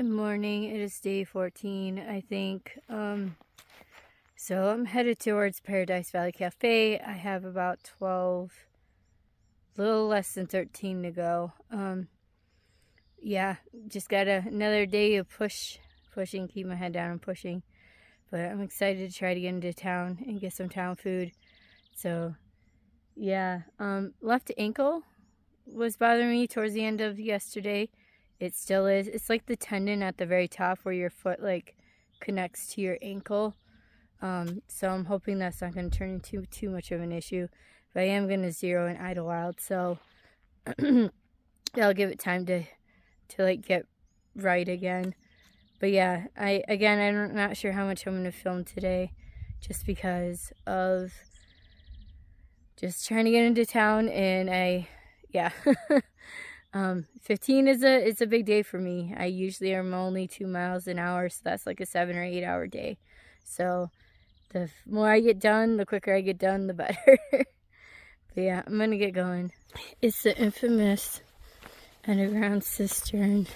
Good morning. It is day 14, I think. So I'm headed towards Paradise Valley Cafe. I have about 12, a little less than 13 to go. Yeah, just got another day of pushing, keep my head down and pushing. But I'm excited to try to get into town and get some town food. So, yeah, left ankle was bothering me towards the end of yesterday. It still is. It's like the tendon at the very top where your foot like connects to your ankle. So I'm hoping that's not going to turn into too much of an issue. But I am going to zero in Idyllwild, so I'll give it time to like get right again. But yeah, I'm not sure how much I'm going to film today, just because of just trying to get into town, and yeah. 15 is a big day for me. I usually am only 2 miles an hour, so that's like a 7 or 8 hour day. So the more I get done, the quicker I get done, the better. But yeah, I'm gonna get going. It's the infamous underground cistern,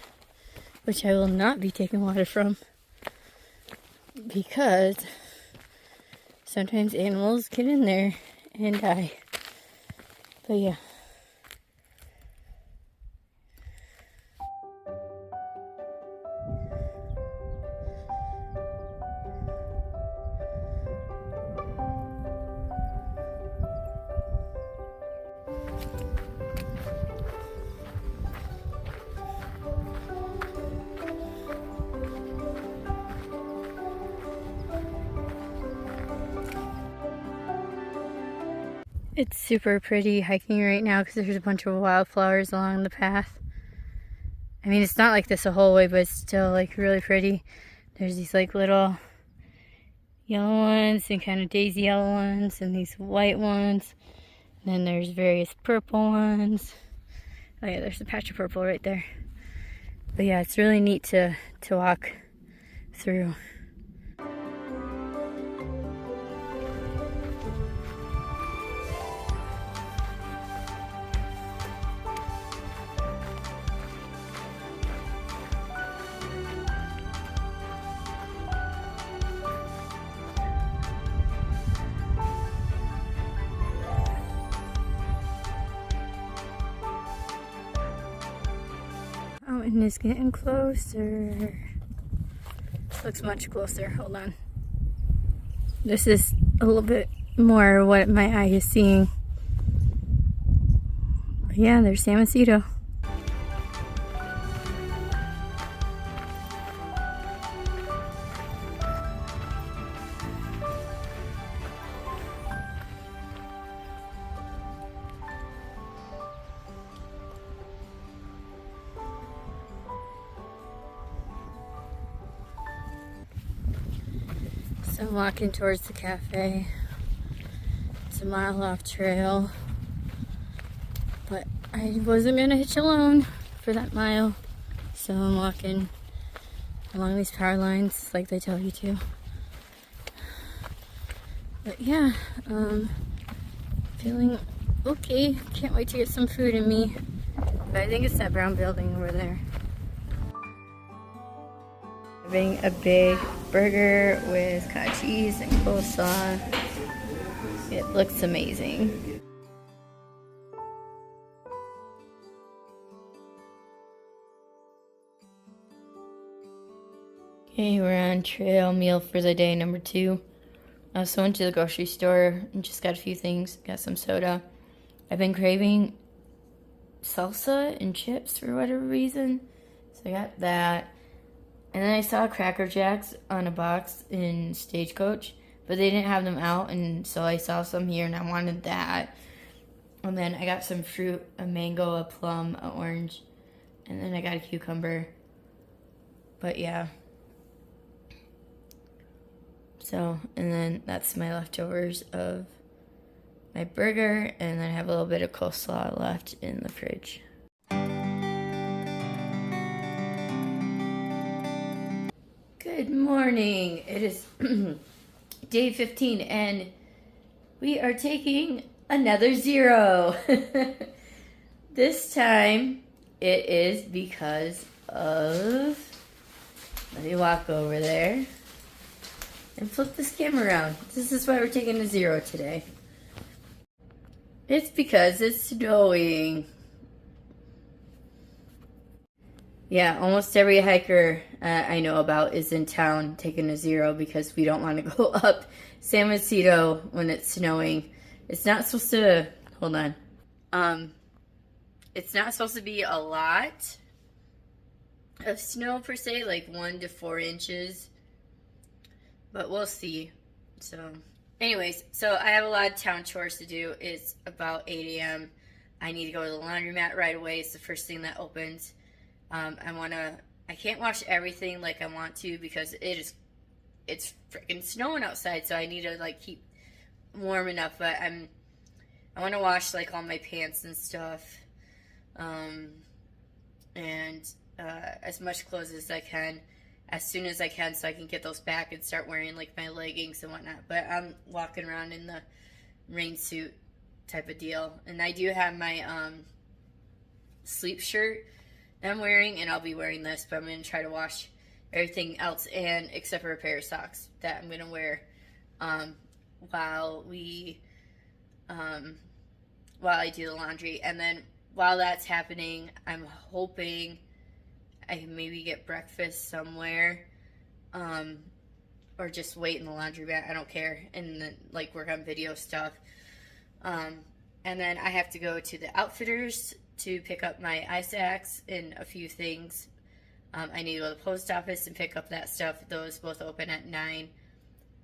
which I will not be taking water from, because sometimes animals get in there and die. But yeah. It's super pretty hiking right now because there's a bunch of wildflowers along the path. I mean, it's not like this the whole way, but it's still like really pretty. There's these like little yellow ones and kind of daisy yellow ones and these white ones. And then there's various purple ones. Oh yeah, there's a patch of purple right there. But yeah, it's really neat to walk through. Mountain is getting closer. Looks much closer. Hold on. This is a little bit more what my eye is seeing. But yeah, there's San Macedo. So I'm walking towards the cafe. It's a mile off trail, but I wasn't gonna hitch alone for that mile, so I'm walking along these power lines like they tell you to. But yeah, feeling okay. Can't wait to get some food in me. But I think it's that brown building over there. Having a big burger with cottage cheese and coleslaw. It looks amazing. Okay, we're on trail meal for the day number 2. I also went to the grocery store and just got a few things. Got some soda. I've been craving salsa and chips for whatever reason, so I got that. And then I saw Cracker Jacks on a box in Stagecoach, but they didn't have them out, and so I saw some here and I wanted that. And then I got some fruit, a mango, a plum, an orange, and then I got a cucumber. But yeah. So, and then that's my leftovers of my burger, and then I have a little bit of coleslaw left in the fridge. Good morning. It is day 15 and we are taking another zero. This time it is because of Let me walk over there and flip this camera around. This is why we're taking a 0 today. It's because it's snowing. Yeah, almost every hiker I know about is in town taking a 0 because we don't want to go up San Jacinto when it's snowing. It's not supposed to, hold on. It's not supposed to be a lot of snow per se, like 1 to 4 inches. But we'll see. So, anyways, so I have a lot of town chores to do. It's about 8 a.m. I need to go to the laundromat right away. It's the first thing that opens. I can't wash everything like I want to because it's freaking snowing outside, so I need to like keep warm enough, but I want to wash like all my pants and stuff, and as much clothes as I can, as soon as I can, so I can get those back and start wearing like my leggings and whatnot. But I'm walking around in the rain suit type of deal, and I do have my sleep shirt that I'm wearing, and I'll be wearing this, but I'm going to try to wash everything else, and except for a pair of socks that I'm going to wear while I do the laundry. And then while that's happening, I'm hoping I can maybe get breakfast somewhere, or just wait in the laundromat. I don't care, and then like work on video stuff. And then I have to go to the Outfitters to pick up my ice axe and a few things. I need to go to the post office and pick up that stuff. Those both open at 9.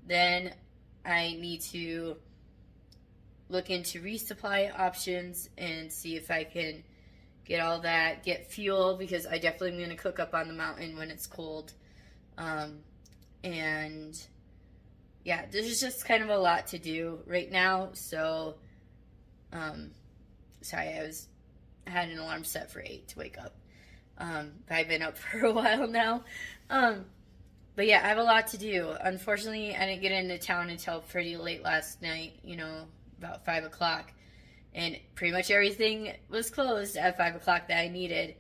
Then I need to look into resupply options and see if I can get all that, get fuel, because I definitely am going to cook up on the mountain when it's cold. And yeah, there's just kind of a lot to do right now. So, sorry, I had an alarm set for 8 to wake up. But I've been up for a while now. But yeah, I have a lot to do. Unfortunately, I didn't get into town until pretty late last night, about 5 o'clock. And pretty much everything was closed at 5 o'clock that I needed.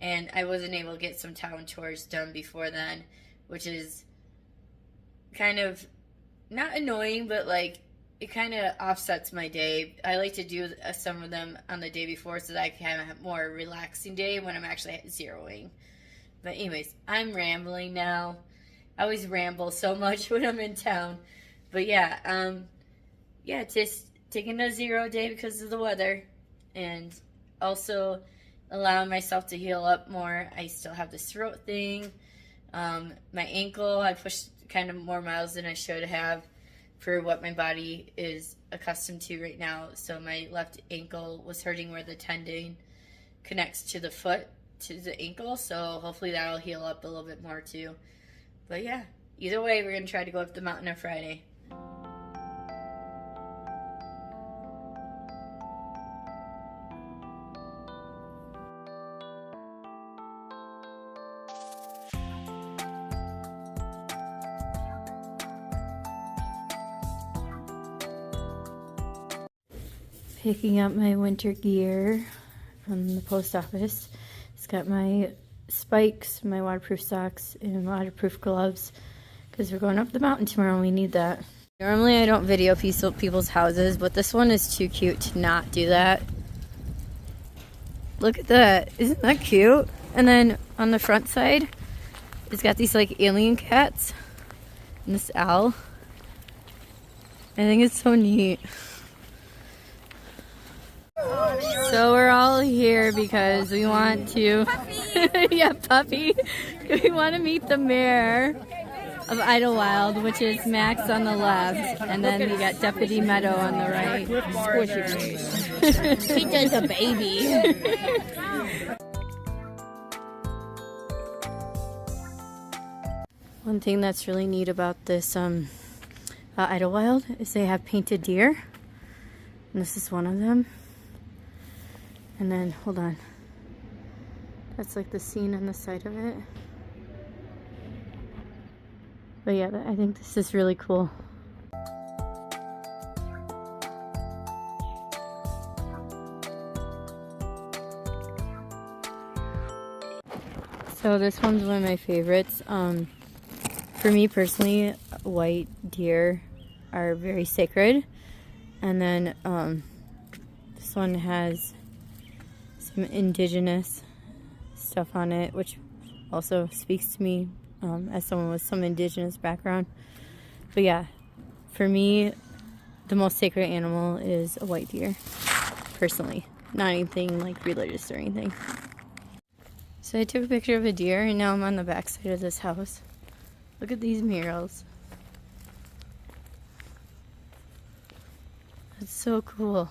And I wasn't able to get some town chores done before then, which is kind of not annoying, but like it kind of offsets my day. I like to do some of them on the day before so that I can have a more relaxing day when I'm actually zeroing. But anyways, I'm rambling now. I always ramble so much when I'm in town. But yeah, just taking a 0 day because of the weather, and also allowing myself to heal up more. I still have this throat thing. My ankle, I pushed kind of more miles than I should have for what my body is accustomed to right now. So my left ankle was hurting where the tendon connects to the foot, to the ankle. So hopefully that'll heal up a little bit more too. But yeah, either way, we're going to try to go up the mountain on Friday. Picking up my winter gear from the post office. It's got my spikes, my waterproof socks, and waterproof gloves because we're going up the mountain tomorrow and we need that. Normally I don't video people's houses, but this one is too cute to not do that. Look at that. Isn't that cute? And then on the front side, it's got these like alien cats and this owl. I think it's so neat. So we're all here because we want to, yeah, puppy. We want to meet the mayor of Idyllwild, which is Max on the left, and then we got Deputy Meadow on the right. He does a baby. One thing that's really neat about this Idyllwild is they have painted deer, and this is one of them. And then, hold on, that's like the scene on the side of it. But yeah, I think this is really cool. So this one's one of my favorites. For me personally, white deer are very sacred. And then this one has some indigenous stuff on it, which also speaks to me as someone with some indigenous background. But yeah, for me, the most sacred animal is a white deer, personally. Not anything like religious or anything. So I took a picture of a deer, and now I'm on the back side of this house. Look at these murals. That's so cool.